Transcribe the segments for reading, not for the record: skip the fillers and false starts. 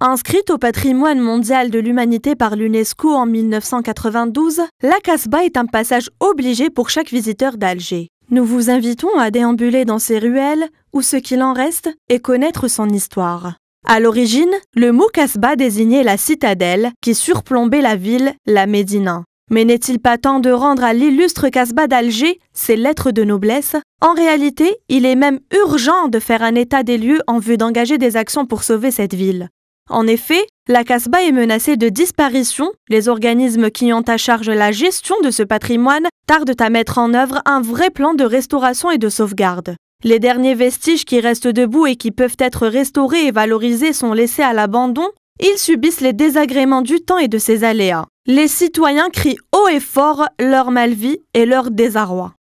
Inscrite au patrimoine mondial de l'humanité par l'UNESCO en 1992, la Casbah est un passage obligé pour chaque visiteur d'Alger. Nous vous invitons à déambuler dans ses ruelles, ou ce qu'il en reste, et connaître son histoire. À l'origine, le mot Casbah désignait la citadelle qui surplombait la ville, la Médina. Mais n'est-il pas temps de rendre à l'illustre Casbah d'Alger ses lettres de noblesse? En réalité, il est même urgent de faire un état des lieux en vue d'engager des actions pour sauver cette ville. En effet, la Casbah est menacée de disparition. Les organismes qui ont à charge la gestion de ce patrimoine tardent à mettre en œuvre un vrai plan de restauration et de sauvegarde. Les derniers vestiges qui restent debout et qui peuvent être restaurés et valorisés sont laissés à l'abandon. Ils subissent les désagréments du temps et de ses aléas. Les citoyens crient haut et fort leur mal-vie et leur désarroi.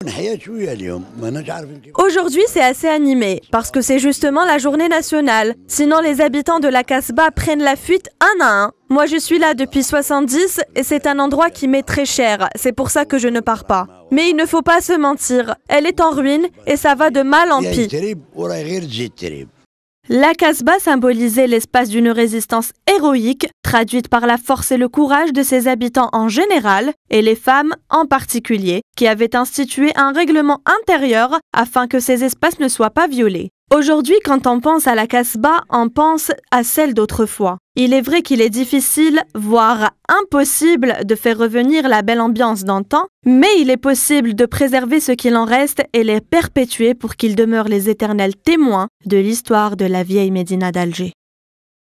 Aujourd'hui, c'est assez animé, parce que c'est justement la journée nationale. Sinon, les habitants de la Casbah prennent la fuite un à un. Moi, je suis là depuis 70 et c'est un endroit qui m'est très cher. C'est pour ça que je ne pars pas. Mais il ne faut pas se mentir. Elle est en ruine et ça va de mal en pis. La Casbah symbolisait l'espace d'une résistance héroïque, traduite par la force et le courage de ses habitants en général, et les femmes en particulier, qui avaient institué un règlement intérieur afin que ces espaces ne soient pas violés. Aujourd'hui, quand on pense à la Casbah, on pense à celle d'autrefois. Il est vrai qu'il est difficile, voire impossible, de faire revenir la belle ambiance d'antan, mais il est possible de préserver ce qu'il en reste et les perpétuer pour qu'ils demeurent les éternels témoins de l'histoire de la vieille Médina d'Alger.